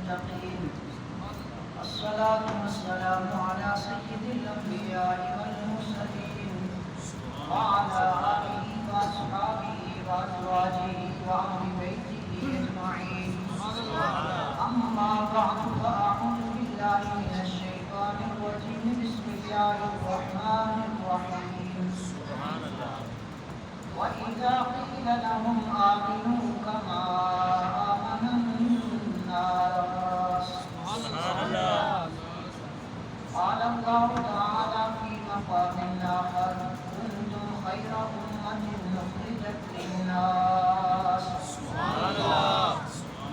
المتقين الصلاة والسلام على سيد الأنبياء والمرسلين وعلى آله وأصحابه وأزواجه وأهل بيته أجمعين أما بعد فأعوذ بالله من الشيطان الرجيم بسم الله الرحمن الرحيم وإذا قيل لهم آمنوا كما آمن الناس قال الله تعالى في مقام آخر كنتم خير أمة أخرجت للناس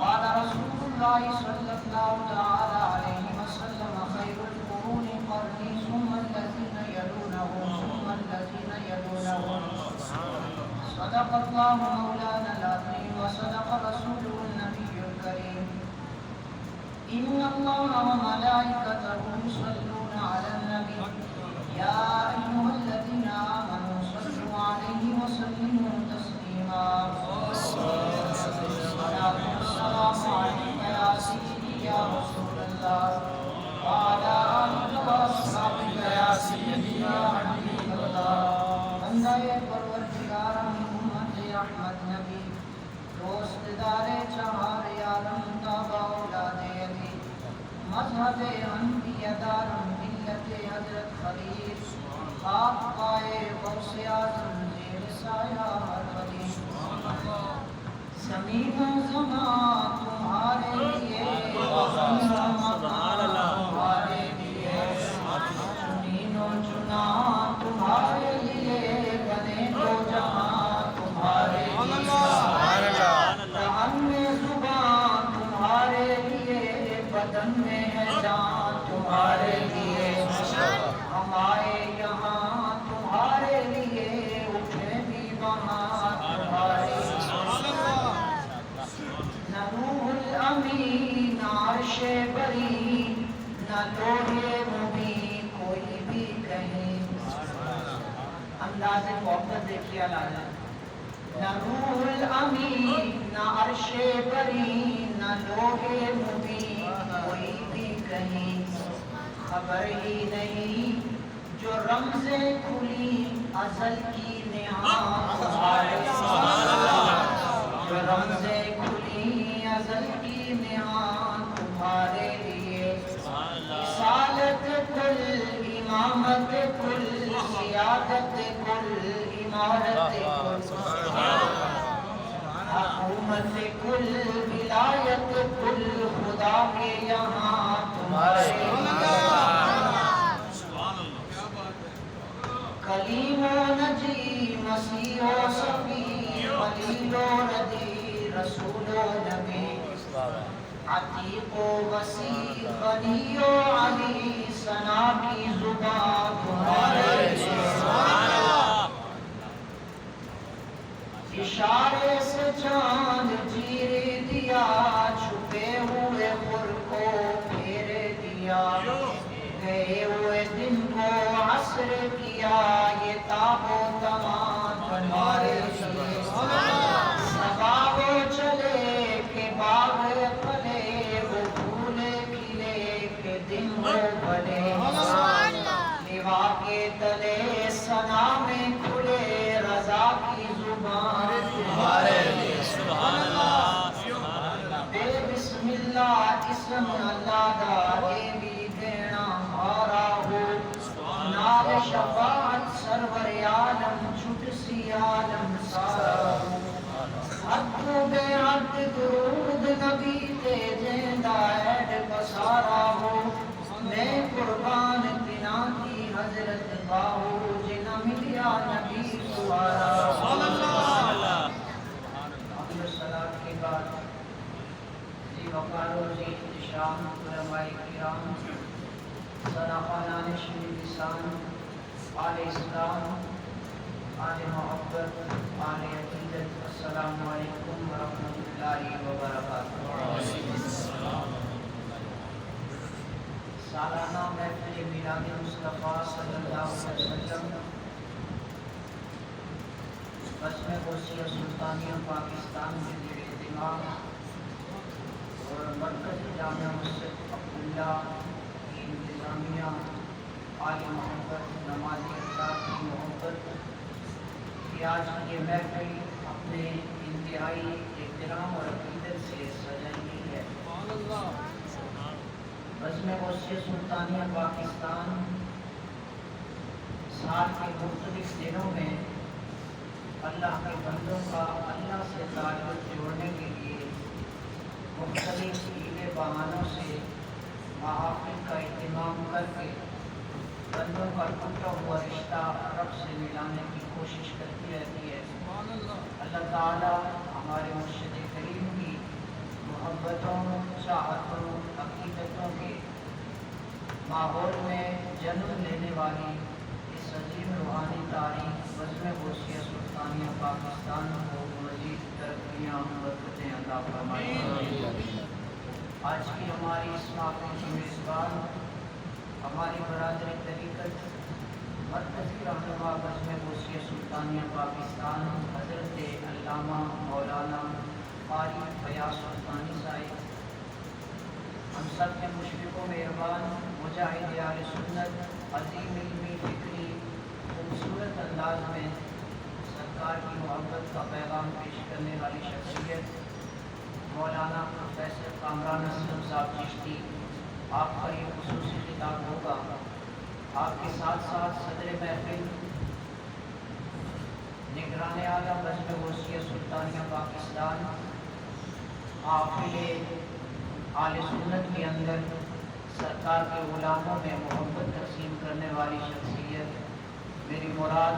قال رسول الله صلى الله تعالى عليه وسلم خير القرون قرني ثم الذين يلونهم ثم الذين يلونهم صدق الله مولانا العظيم وصدق رسوله النبي الكريم إن الله وملائكته يصلون على النبي يا أيها الذين آمنوا صلوا عليه وسلموا تسليما الصلاة والسلام عليك يا سيدي يا رسول الله وعلى آلك وأصحابك يا سيدي يا حبيب الله بندہ پروردگار محمد احمد نبی دوست دار چہار عالم تابع اولاد علی مذہب انبیاء دار ملت حضرت خلیل خاک پائے غوث اعظم زیر سایہ ہر ولی زمین و زمان تمہارے لیے تمہارے لیے زمین و چنا تمہارے لیے بنے تو جہاں تمہارے لیے جہان میں زبان تمہارے لیے بدن میں ہے جان تمہارے لیے ہم آئے یہاں تمہارے لیے اٹھے بھی وہاں تمہارے نہ روح الامین عرش بری نہ لوح مبین کوئی بھی کہیں انداز محبت دیکھیے لالا نہ روح الامین نہ عرش بری نہ لوح مبین کوئی بھی کہیں خبر ہی نہیں جو رمزیں کھلی ازل کی نہاد تمہارے جو رمزیں کھلی ازل کی نہاد تمہارے لیے رسالت کل امامت کل سیادت کل امارت کل حکومت کل ولایت کل خدا کے یہاں تمہارے کلیم و نجی مسیح و صفی خلیل و ردی رسول و نبی عتیق و وسیع غنی و علی ثنا کی زبان تمہارے اشارے سے چاند چیر دیا چھپے ہوئے خور کو پھیر دیا گئے ہوئے دن کو عصر کیا یہ تاب و تمام تمہارے لیے باغ چلے کہ باغ پھلے وہ پھول کھلے کہ دن ہو بھلے لیوا کے تلے ثنا میں کھلے رضا کی زبان تمہارے لیے سبحان اللہ بے بسم اللہ اسم اللہ دا اے بھی دینا مارا ہو نال شفاعت سرور عالم چھٹ سی عالم سارا ہو حد بے حد درود نبی تے جیندہ ایڈ بسارا ہو میں قربان تنا کی حضرت باہو جنہ ملیا نبی سوارا صلی اللہ علیہ وسلم کے بعد زی وقار و زی احتشام علماء کرام صنافانان شریف لسان آل اسلام آل محبت آل عقیدت السلام علیکم ورحمۃ اللہ وبرکاتہ سالانہ محفل میلاد مصطفیٰ صلی اللہ علیہ وسلم بسم غوثیہ سلطانیہ پاکستان کے زیر اہتمام اور مرکزی جامعہ مسجد عبداللہ کی انتظامیہ، آل محبت، نمازی حضرات کی محبت کہ آج کی یہ محفل اپنے انتہائی احترام اور عقیدت سے سجائی گئی ہے۔ بزم غوثیہ سلطانیہ پاکستان سال کے مختلف دنوں میں اللہ کے بندوں کا اللہ سے تعلق جوڑنے کے لیے مختلف ہیلے بہانوں سے محافل کا اہتمام کر کے بندوں کا ٹوٹا ہوا رشتہ رب سے ملانے کی کوشش کرتی رہتی ہے۔ اللہ تعالیٰ ہمارے مرشد کریم کی محبتوں، چاہتوں، عقیدتوں کے ماحول میں جنم لینے والی اس عظیم روحانی تاریخ بزم غوثیہ سلطانیہ پاکستان کو مزید ترقیاں برکتیں عطا فرمائے۔ آج کی ہماری اس محفل کی میزبان ہماری برادری طریقت مرکزی رہنما بزم غوثیہ سلطانیہ پاکستان حضرت علامہ مولانا قاری فیاض سلطانی صاحب، ہم سب کے مشفق و مہربان مجاہد اہل سنت، عظیم علمی فکری خوبصورت انداز میں سرکار کی محبت کا پیغام پیش کرنے والی شخصیت مولانا پروفیسر کامران اسلم صاحب چشتی، آپ کا یہ خصوصی خطاب ہوگا۔ آپ کے ساتھ ساتھ صدر محفل نگران اعلیٰ بزم غوثیہ سلطانیہ پاکستان، حافظ آل سنت کے اندر سرکار کے غلاموں میں محبت تقسیم کرنے والی شخصیت میری مراد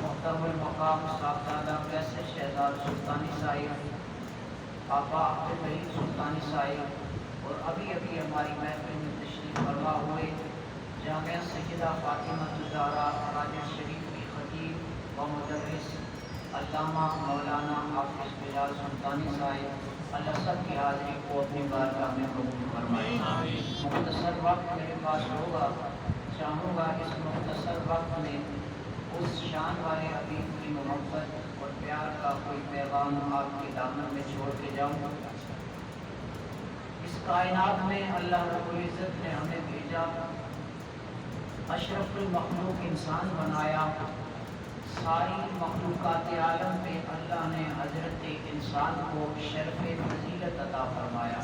محترم المقام صاحبزادہ قیصر شہزاد سلطانی صاحب، آقا عبد الحمید سلطانی صاحب، اور ابھی ہماری محفل میں تشریف فرما ہوئے جامعہ سیدہ فاطمہ الزہرا راجر شریف کی خطیب و مدرس علامہ مولانا حافظ بلال سلطانی صاحب، اللہ سب کی حاضری کو اپنی بارگاہ میں قبول فرمائے۔ مختصر وقت میرے پاس ہوگا، چاہوں گا اس مختصر وقت میں اس شان والے حبیب کی محبت اور پیار کا کوئی پیغام آپ کے دامن میں چھوڑ کے جاؤں۔ اس کائنات میں اللہ رب العزت نے ہمیں بھیجا، اشرف المخلوق انسان بنایا، ساری مخلوقات عالم پہ اللہ نے حضرت انسان کو شرف فضیلت عطا فرمایا،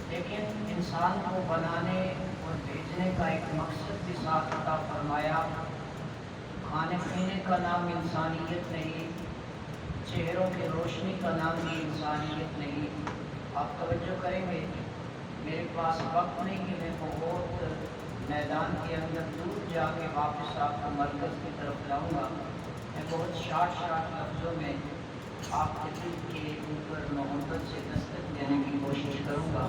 لیکن انسان کو بنانے اور بھیجنے کا ایک مقصد بھی ساتھ عطا فرمایا۔ کھانے پینے کا نام انسانیت نہیں، چہروں کی روشنی کا نام بھی انسانیت نہیں۔ آپ توجہ کریں گے، میرے پاس وقت نہیں کہ میں بہت میدان کے اندر دور جا کے واپس آپ کو مرکز کی طرف لاؤں گا۔ میں بہت شارٹ لفظوں میں آپ کے دل کے اوپر محبت سے دستک دینے کی کوشش کروں گا۔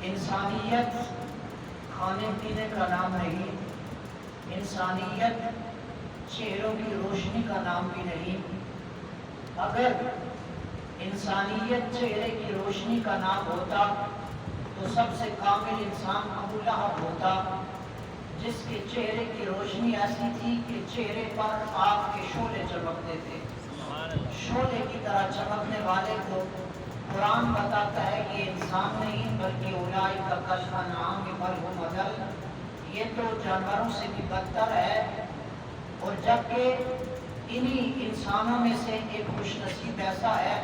انسانیت کھانے پینے کا نام نہیں، انسانیت چہروں کی روشنی کا نام بھی نہیں۔ اگر انسانیت چہرے کی روشنی کا نام ہوتا تو سب سے کامل انسان ابو لہب ہوتا، جس کے چہرے کی روشنی ایسی تھی کہ چہرے پر آگ کے شعلے چمکتے تھے۔ شعلے کی طرح چمکنے والے کو قرآن بتاتا ہے کہ انسان نہیں بلکہ اولئک کالانعام بل ھم اضل، یہ تو جانوروں سے بھی بدتر ہے۔ اور جبکہ انہی انسانوں میں سے ایک خوش نصیب ایسا ہے،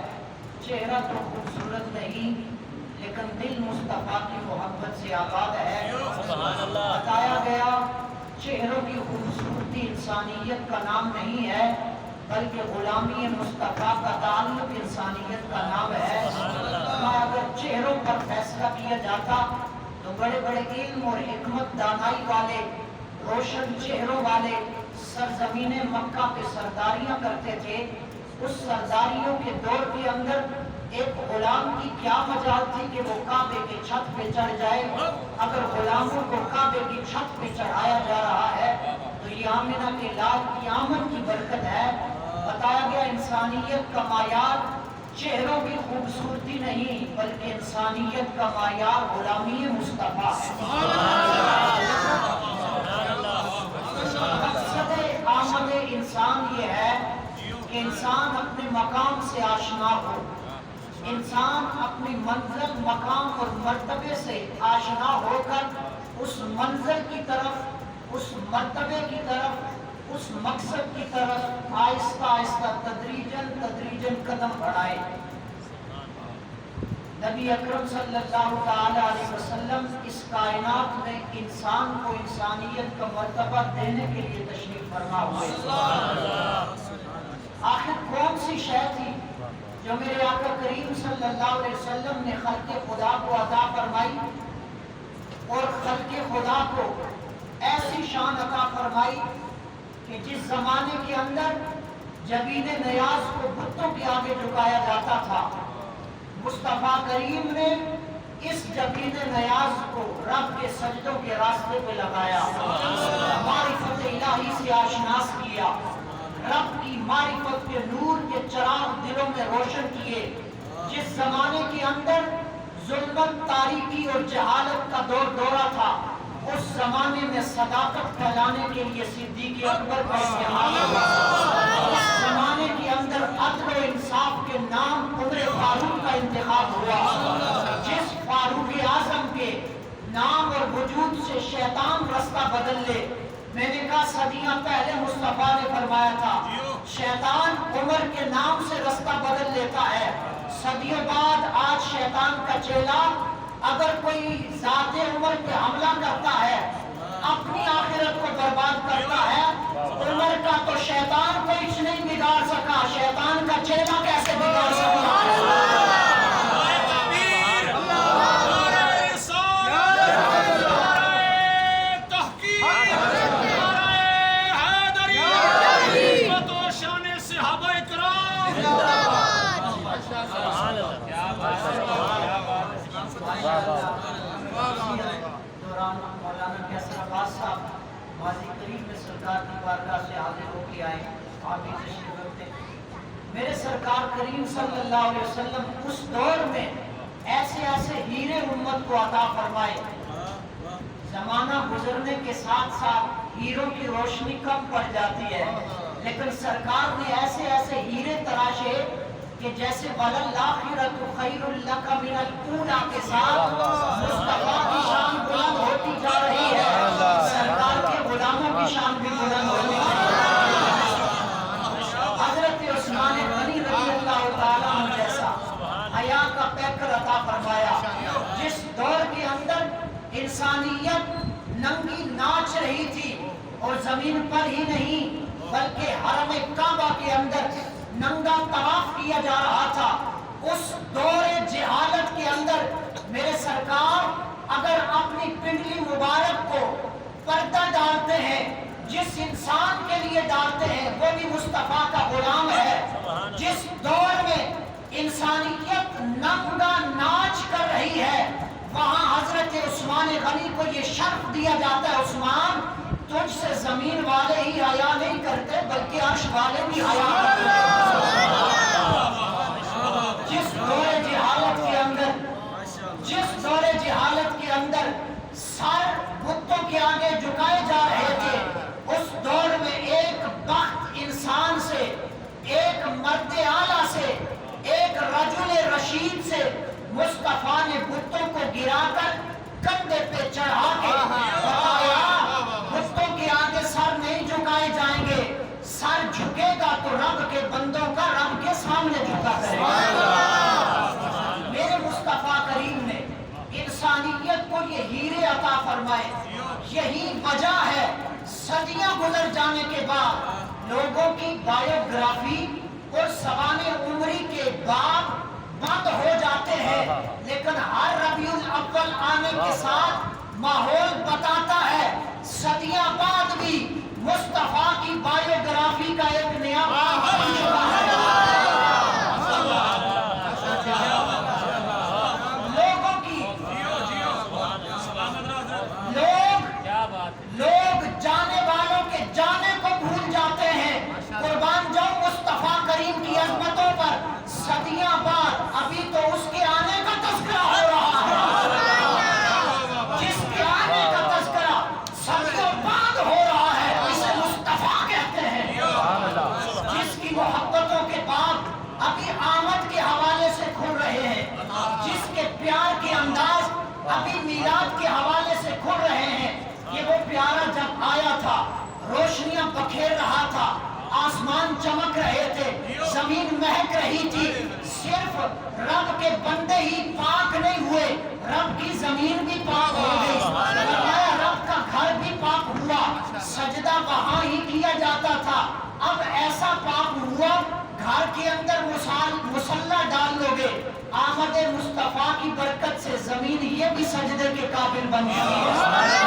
چہرہ تو خوبصورت نہیں لیکن دل مصطفیٰ کی محبت سے آباد ہے۔ بتایا گیا چہروں کی خوبصورتی انسانیت کا نام نہیں ہے بلکہ غلامی مصطفیٰ کا تعلق انسانیت کا نام ہے۔ اگر چہروں پر فیصلہ کیا جاتا تو بڑے بڑے علم اور حکمت دانائی والے روشن چہروں والے سرزمین مکہ پہ سرداریاں کرتے تھے۔ اس سرداریوں کے دور کے اندر ایک غلام کی کیا مجال تھی کہ وہ کعبے کی چھت پہ چڑھ جائے؟ اگر غلاموں کو کعبے کی چھت پہ چڑھایا جا رہا ہے تو یہ آمنہ کے لال کی آمد کی برکت ہے۔ بتایا گیا انسانیت کا معیار چہروں کی خوبصورتی نہیں بلکہ انسانیت کا معیار غلامی مصطفیٰ ہے۔ مقصد آمد انسان یہ ہے کہ انسان اپنے مقام سے آشنا ہو، انسان اپنی منزل، مقام اور مرتبے سے آشنا ہو کر اس منزل کی طرف، اس مرتبے کی طرف، اس مقصد کی طرف آہستہ آہستہ تدریجاً قدم بڑھائے۔ نبی اکرم صلی اللہ تعالی علیہ وسلم اس کائنات میں انسان کو انسانیت کا مرتبہ دینے کے لیے تشریف فرما ہوئے۔ آخر کون سی شے تھی جو میرے آقا کریم صلی اللہ علیہ وسلم نے خلق خدا کو عطا فرمائی اور خلق خدا کو ایسی شان عطا فرمائی کہ جس زمانے کے اندر جبین نیاز کو بتوں کے آگے جھکایا جاتا تھا، مصطفیٰ کریم نے اس جبین نیاز کو رب کے سجدوں کے راستے پہ لگایا، معرفت الہی سے آشناس کیا، رب کی معرفت کے نور کے چراغ دلوں میں روشن کیے۔ جس زمانے کے اندر ظلمت، تاریکی اور جہالت کا دورہ تھا، اس زمانے میں صداقت پھیلانے کے لیے صدیق اکبر کا انتخاب ہوا۔ اس زمانے کے اندر عدل و انصاف کے نام عمر فاروق کا انتخاب ہوا۔ جس فاروق اعظم کے نام اور وجود سے شیطان رستہ بدل لے، میں نے کہا صدیاں پہلے مصطفیٰ نے فرمایا تھا شیطان عمر کے نام سے رستہ بدل لیتا ہے، صدیوں بعد آج شیطان کا چیلا اگر کوئی ذات عمر پہ حملہ کرتا ہے، اپنی آخرت کو برباد کرتا ہے، عمر کا تو شیطان کو کچھ نہیں بگاڑ سکا، شیطان کا چیلا کیسے بگاڑ سکتا ہے؟ دوران مولانا کیسر عباس صاحب ماضی قریب میں سرکار کی بارگاہ سے حاضر ہو کے آئے، آپ بھی تشریف رکھتے۔ میرے سرکار کریم صلی اللہ علیہ وسلم اس دور میں ایسے ایسے ہیرے امت کو عطا فرمائے، زمانہ گزرنے کے ساتھ ساتھ ہیروں کی روشنی کم پڑ جاتی ہے، لیکن سرکار نے ایسے ایسے ہیرے تراشے کہ جیسے وَلَلْآخِرَةُ خَيْرٌ لَكَ مِنَ الْأُولَىٰ کے ساتھ مصطفیٰ کی شان بلند ہوتی جا رہی ہے، سرکار کے غلاموں کی شان بھی بلند ہوتی جا رہی ہے۔ حضرت عثمان غنی رضی اللہ تعالیٰ عنہ جیسا حیا کا پیکر عطا فرمایا، جس دور کے اندر انسانیت ننگی ناچ رہی تھی اور زمین پر ہی نہیں بلکہ حرم کعبہ کے اندر ننگا طواف کیا جا رہا تھا، اس دور جہالت کے اندر میرے سرکار اگر اپنی پنڈلی مبارک کو پردہ ڈالتے ہیں، جس انسان کے لیے ڈالتے ہیں وہ بھی مصطفیٰ کا غلام ہے۔ جس دور میں انسانیت ننگا ناچ کر رہی ہے، وہاں حضرت عثمان غنی کو یہ شرف دیا جاتا ہے، عثمان تجھ سے زمین والے ہی حیا نہیں کرتے بلکہ عرش والے بھی حیا کرتے ہیں۔ جس دور جہالت کے اندر سر بتوں کے آگے جھکائے جا رہے تھے، اس دور میں ایک بخت انسان سے، ایک مرد اعلیٰ سے، ایک رجل رشید سے مصطفیٰ نے بتوں کو گرا کر کندھے پہ چڑھا کے بتایا بتوں کے آگے سر نہیں جھکائے جائیں گے، سر جھکے گا تو رب کے بندوں کا رب کے سامنے جھکا کرے گا۔ میرے مصطفیٰ کریم نے انسانیت کو یہ ہیرے عطا فرمائے، یہی وجہ ہے صدیاں گزر جانے کے بعد لوگوں کی بایوگرافی اور سوانح عمری کے باب بند ہو جاتے ہیں، لیکن ہر ربیع الاول آنے کے ساتھ ماحول بتاتا ہے صدیاں بعد بھی مصطفیٰ کی بایوگرافی کا ایک نیا باب بن چکا ہے۔ لوگ جانے والوں کے جانے کو بھول جاتے ہیں، قربان جاؤ مصطفیٰ کریم کی عظمتوں پر صدیاں بعد ابھی تو اس کے آنے کا تذکرہ ہو رہا ہے، جس کے آنے کا تذکرہ صدیوں بعد ہو رہا ہے، اسے مصطفیٰ کہتے ہیں۔ تفصیلات کے حوالے سے کھل رہے ہیں کہ وہ پیارا جب آیا تھا روشنیاں بکھیر رہا تھا، آسمان چمک رہے تھے، زمین مہک رہی تھی، صرف رب کے بندے ہی پاک نہیں ہوئے، رب کی زمین بھی پاک ہو گئی، فرمایا رب کا گھر بھی پاک ہوا، سجدہ وہاں ہی کیا جاتا تھا، اب ایسا پاک ہوا گھر کے اندر مصلی ڈال لو گے، آمد مصطفیٰ کی برکت سے زمین یہ بھی سجدے کے قابل بن گئی ہے۔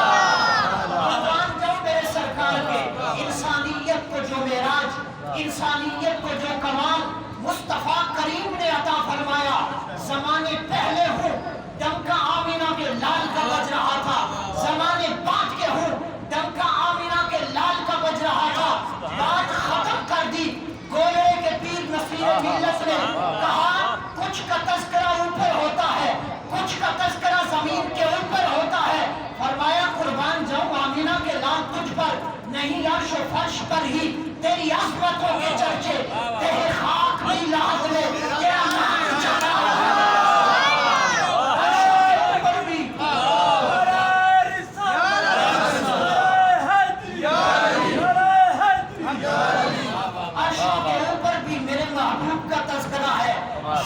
قربان جاؤ میرے سرکار کے، انسانیت کو جو معراج، انسانیت کو جو کمال مصطفیٰ کریم نے عطا فرمایا، زمانے پہلے ہوں ڈنکا آمینہ کے لال کا بج رہا تھا، زمانے بعد کے ہوں ڈنکا آمینہ کے لال کا بج رہا تھا، بات ختم کر دی۔ گولے کے پیر نصیر ملت نے کہا کچھ کا تذکرہ اوپر ہوتا ہے، کچھ کا تذکرہ زمین کے اوپر ہوتا ہے، فرمایا قربان جاؤں آمینہ کے لال تجھ پر نہیں، عرش و فرش پر ہی تیری عظمتوں کے چرچے، تیرے خاک بھی لحظ میں تیرا نام چلا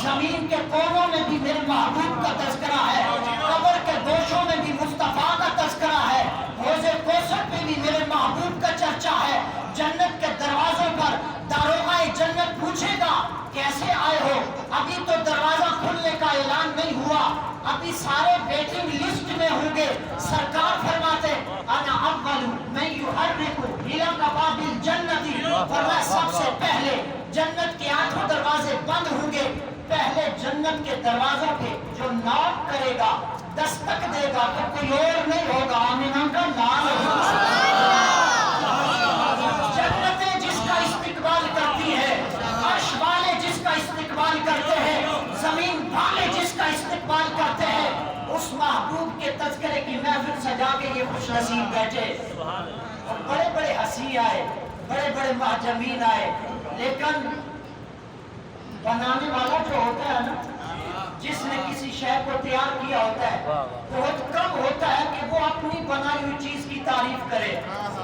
زمین کے کونوں میں بھی میرے محبوب کا تذکرہ ہے، قبر کے دوشوں میں بھی مصطفیٰ کا تذکرہ ہے، حوض کوثر پہ بھی میرے محبوب کا چرچا ہے، جنت کے دروازوں پر داروغہ جنت پوچھے گا کیسے آئے ہو، ابھی تو دروازہ کھلنے کا اعلان نہیں ہوا، ابھی سارے ویٹنگ لسٹ میں ہوں گے، سرکار فرماتے انا اول من یحرک الى ابواب الجنت، فرمایا سب سے پہلے جنت کے 8 دروازے بند ہوں گے، پہلے جنت کے دروازوں پہ جو ناک کرے گا، دستک دے گا تو کوئی اور نہیں ہوگا، آمینہ کا لال ہوگا۔ جنتیں جس کا استقبال کرتی ہے، عرش والے جس کا استقبال کرتے ہیں، زمین والے جس کا استقبال کرتے ہیں، اس محبوب کے تذکرے کی محفل سجا کے یہ خوش نصیب بیٹھے، اور بڑے بڑے حسین آئے، بڑے بڑے مہجمین آئے، لیکن بنانے والا جو ہوتا ہے نا، جس نے کسی شے کو تیار کیا ہوتا ہے، بہت کم ہوتا ہے کہ وہ اپنی بنائی ہوئی چیز کی تعریف کرے،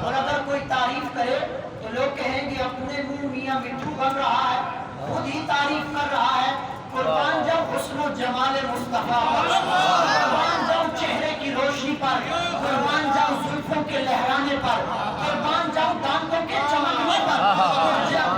اور اگر کوئی تعریف کرے تو لوگ کہیں گے اپنے منہ میاں مٹھو بن رہا ہے، خود ہی تعریف کر رہا ہے۔ قربان جاؤ حسن و جمال مصطفیٰ پر، قربان جاؤ چہرے کی روشنی پر، قربان جاؤ زلفوں کے لہرانے پر، قربان جاؤ دانتوں کے چمکنے پر،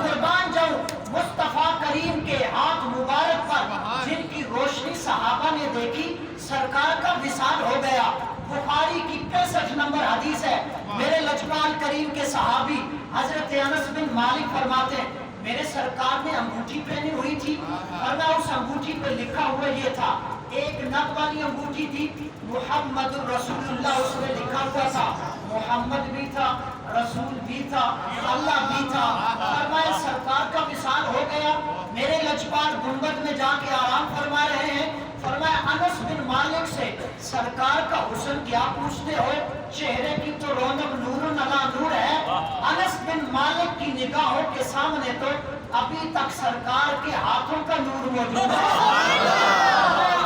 قربان جاؤ مصطفیٰ کریم کے ہاتھ مبارک پر جن کی روشنی صحابہ نے دیکھی، سرکار کا وصال ہو گیا۔ بخاری کی 65 نمبر حدیث ہے، میرے لجپال کریم کے صحابی حضرت انس بن مالک فرماتے ہیں میرے سرکار نے انگوٹھی پہنی ہوئی تھی، ورنہ اس انگوٹھی پہ لکھا ہوا یہ تھا، ایک نگ والی انگوٹھی تھی، محمد رسول اللہ اس میں لکھا ہوا تھا، محمد بھی تھا، رسول بھی تھا، اللہ بھی تھا۔ فرمایا سرکار کا وصال ہو گیا، میرے لجپال گنبد میں جا کے آرام فرما رہے ہیں، فرمایا انس بن مالک سے سرکار کا حسن کیا پوچھتے ہو، چہرے کی تو رونق نور نلا نور ہے۔ انس بن مالک کی نگاہوں کے سامنے تو ابھی تک سرکار کے ہاتھوں کا نور موجود ہے،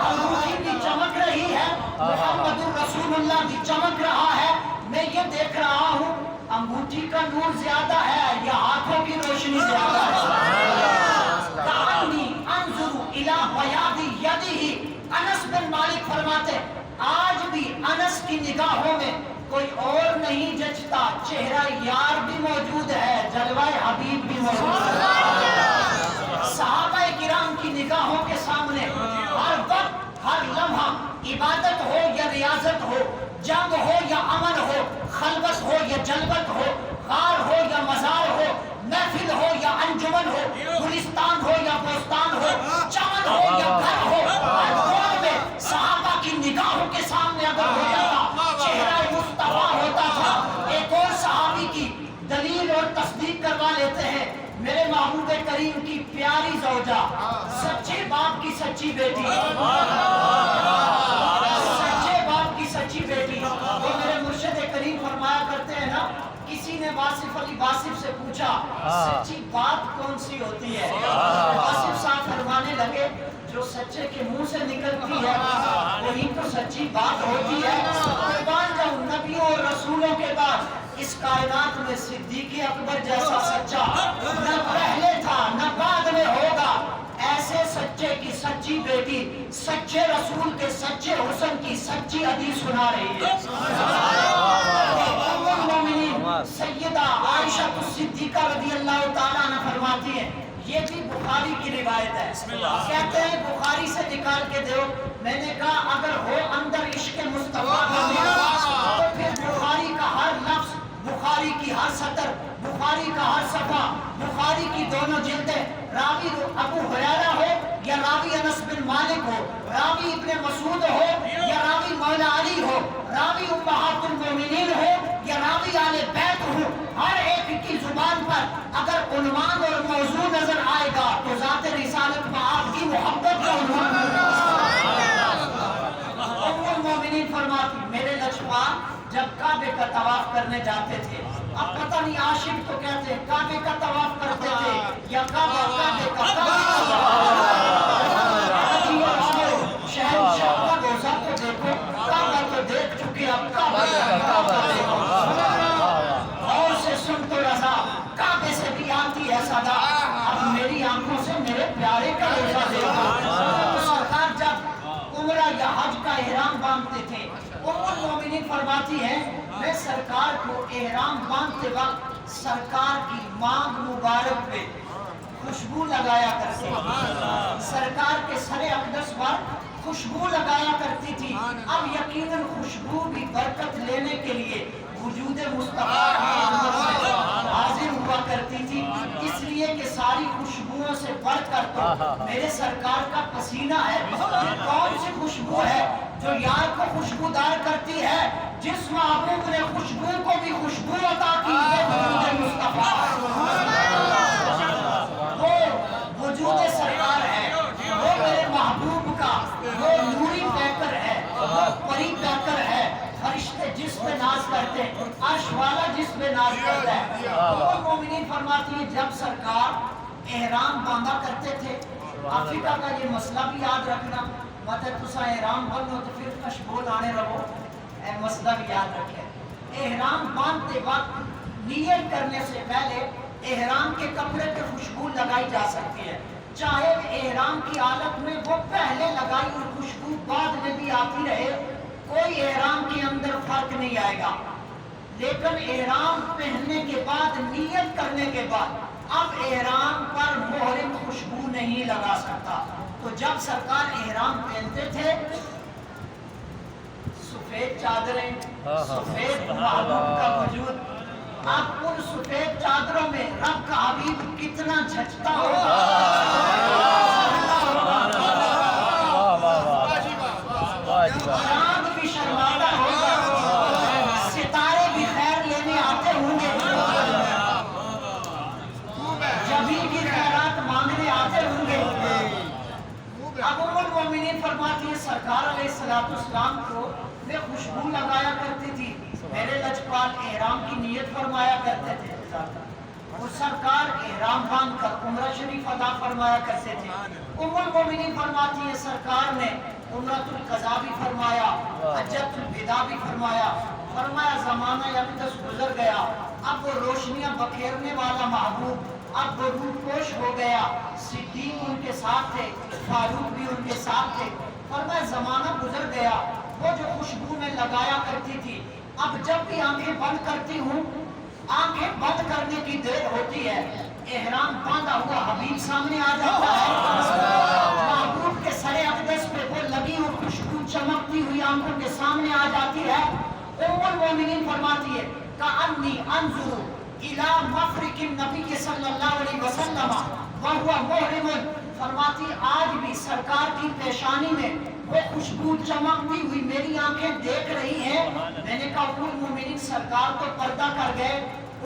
انگوٹھی بھی چمک رہی ہے، محمد رسول اللہ بھی چمک رہا ہے، میں یہ دیکھ رہا ہوں انگوٹھی کا نور زیادہ ہے یا ہاتھوں کی روشنی زیادہ ہے؟ کأنی انظر الی بیاض یدہ، انس بن مالک فرماتے آج بھی انس کی نگاہوں میں کوئی اور نہیں جچتا، چہرہ یار بھی موجود ہے، جلوہ حبیب بھی موجود ہے۔ صحابہ کرام کی نگاہوں کے سامنے ہر وقت ہر لمحہ عبادت ہو یا ریاضت ہو، جنگ ہو یا امن ہو، خلوت ہو یا جلوت ہو، غار ہو یا مزار ہو، محفل ہو یا انجمن ہو، گلستان ہو یا بوستان ہو، چمن ہو یا گھر ہو، ہر دور میں صحابہ کی نگاہوں کے سامنے اگر ہو جاتا چہرہ مصطفیٰ ہوتا تھا۔ ایک اور صحابی کی دلیل اور تصدیق کروا لیتے ہیں، میرے محبوب کریم کی پیاری زوجہ، سچے باپ کی سچی بیٹی، سچے باپ کی سچی بیٹی، وہ میرے مرشد کریم فرمایا کرتے ہیں نا، کسی نے واصف علی واصف سے پوچھا سچی بات کون سی ہوتی ہے؟ واصف صاحب فرمانے لگے جو سچے کے منہ سے نکلتی ہے وہی تو سچی بات ہوتی ہے۔ قربان جاؤں نبیوں اور رسولوں کے بعد اس کائنات میں صدیق اکبر جیسا سچا نہ پہلے تھا نہ بعد میں ہوگا۔ ایسے سچے کی سچی بیٹی سچے رسول کے سچے حسن کی سچی حدیث سنا رہی ہے۔ ام المومنین سیدہ عائشہ صدیقہ رضی اللہ تعالیٰ عنہ فرماتی ہیں، یہ بھی بخاری کی روایت ہے، کہتے ہیں بخاری سے نکال کے دو۔ میں نے کہا اگر ہو اندر عشق مصطفیٰ کا میرا تو پھر بخاری کا ہر لفظ، بخاری کی ہر سطر، بخاری کا ہر صفحہ، بخاری کی دونوں جلدیں، راوی ابو ہریرہ ہو یا راوی انس بن مالک ہو، راوی ابن مسعود ہو یا راوی مولا علی ہو، راوی امہات المومنین ہو یا راوی آل بیت ہو، ہر ایک کی زبان پر اگر عنوان اور موضوع نظر آئے گا تو ذات رسالت میں آپ کی محبت کا عنوان ہوگا۔ ام المومنین فرماتی میرے لچکوان جب کعبے کا طواف کرنے جاتے تھے، اب پتہ نہیں عاشق تو کہتے ہیں کعبے کا طواف کرتے تھے یا کعبے کا شہنشاہ کا روزہ تو دیکھو، کعبہ تو دیکھ چکے اب کعبہ اور سے سن تو رضا، کعبے سے بھی آتی ہے صدا، اب میری آنکھوں سے میرے پیارے کا روزہ دیکھو۔ تو سرکار جب عمرہ یا حج کا احرام باندھتے تھے، ام المومنین فرماتی ہیں میں سرکار کو احرام باندھتے وقت سرکار کی مانگ مبارک پہ خوشبو لگایا کرتے تھی، سرکار کے سر اقدس پر خوشبو لگایا کرتی تھی۔ اب یقیناً خوشبو بھی برکت لینے کے لیے وجود مصطفیٰ کی خدمت میں حاضر ہوا کرتی تھی، اس لیے کہ ساری خوشبوؤں سے بڑھ کر تو میرے سرکار کا پسینہ ہے۔ یہ کون سی خوشبو ہے جو یار کو خوشبودار کرتی ہے؟ جس محبوب نے خوشبو کو بھی خوشبو عطا کی ہے وجود مصطفیٰ، وہ وجود سرکار ہے، وہ میرے محبوب کا وہ نوری پیکر ہے، وہ پری پیکر ہے، فرشتے جس پہ ناز کرتے ہیں، عرش والا جس پہ ناز کرتا ہے۔ ام مومنین فرماتی ہے جب سرکار احرام باندھا کرتے تھے، افریقہ کا یہ مسئلہ بھی یاد رکھنا، مطلب تسا احرام بنو تو پھر خوشبو لانے رہو، اے مسئلہ بھی یاد رکھے۔ احرام باندھتے وقت نیت کرنے سے پہلے احرام کے کپڑے پہ خوشبو لگائی جا سکتی ہے، چاہے احرام کی حالت میں وہ پہلے لگائی اور خوشبو بعد میں بھی آتی رہے، کوئی احرام کے اندر فرق نہیں آئے گا۔ لیکن احرام پہننے کے بعد نیت کرنے کے بعد اب احرام پر محرم خوشبو نہیں لگا سکتا۔ تو جب سرکار احرام پہنتے تھے سفید چادریں، سفید محبوب کا وجود، اب ان سفید چادروں میں رب کا حبیب کتنا جھجتا ہوگا، چاند بھی شرمندہ ہوگا، ستارے بھی خیر لینے آتے ہوں گے، جبھی بھی خیرات مانگنے آتے ہوں گے۔ اب ام المومنین فرماتی ہے سرکار علیہ السلام کو میں خوشبو لگایا کرتی تھی، میرے لجپال احرام کی نیت فرمایا کرتے تھے اور سرکار احرام باندھ کر عمرہ شریف ادا فرمایا کرتے تھے۔ ام المومنین فرماتی ہے سرکار نے عمرۃ القضاء بھی فرمایا، حجۃ الوداع بھی فرمایا، فرمایا زمانہ اقدس گزر گیا، اب وہ روشنیاں بکھیرنے والا محبوب اب وہ روح پوش ہو گیا، صدیق ان کے ساتھ تھے، فاروق بھی ان کے ساتھ تھے، فرمایا زمانہ گزر گیا، وہ جو خوشبو میں لگایا کرتی تھی اب جب بھی آنکھیں بند کرتی ہوں، آنکھیں بند کرنے کی دیر ہوتی ہے، احرام باندھا ہوا حبیب سامنے آ جاتا ہے، محبوب کے سر اقدس پہ وہ لگی ہوئی خوشبو چمکتی ہوئی آنکھوں کے سامنے آ جاتی ہے۔ ام المومنین فرماتی ہے کأنی انظر الی مفرق النبی صلی اللہ علیہ وسلم وہو محرم، فرماتی آج بھی سرکار کی پیشانی میں وہ خوشبو چمکتی ہوئی میری آنکھیں دیکھ رہی ہیں۔ میں نے کہا ام المومنین سرکار تو پردہ کر گئے،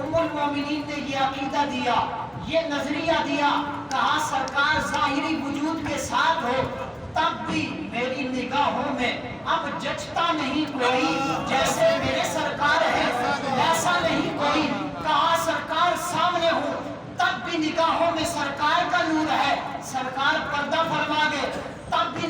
ام المومنین نے یہ عقیدہ دیا، یہ نظریہ دیا، کہا سرکار ظاہری وجود کے ساتھ ہو تب بھی میری نگاہوں میں اب جچتا نہیں کوئی، جیسے میرے سرکار ہے ایسا نہیں کوئی، کہا سرکار سامنے ہو تب بھی نگاہوں میں سرکار کا نور ہے، سرکار پردہ فرما گئے،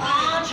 5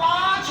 5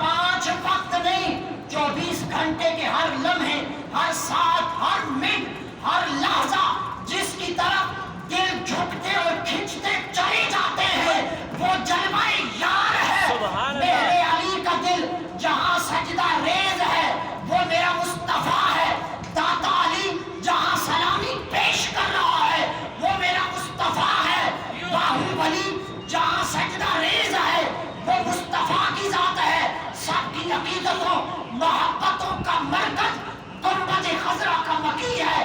5 کی عقیدتوں محبتوں کا مرکز گنبد خضرا کا مکی ہے.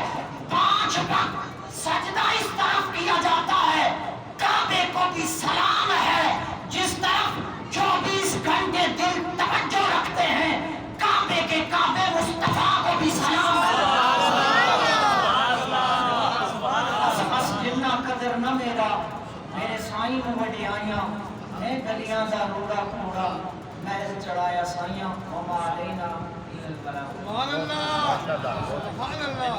5 وقت سجدہ اس طرف کیا جاتا ہے. کعبے کو بھی سلام ہے جس طرف 24 گھنٹے دل توجہ رکھتے ہیں. کعبے کے کعبے مصطفیٰ کو بھی سلام ہے. بس جنہ قدر نہ میرا میرے سائیں میں وڈیائیاں نے گلیاں دا روڑا کوڑا محل چڑھایا سائیاں وما علینا الا البلاغ. سبحان اللہ سبحان اللہ.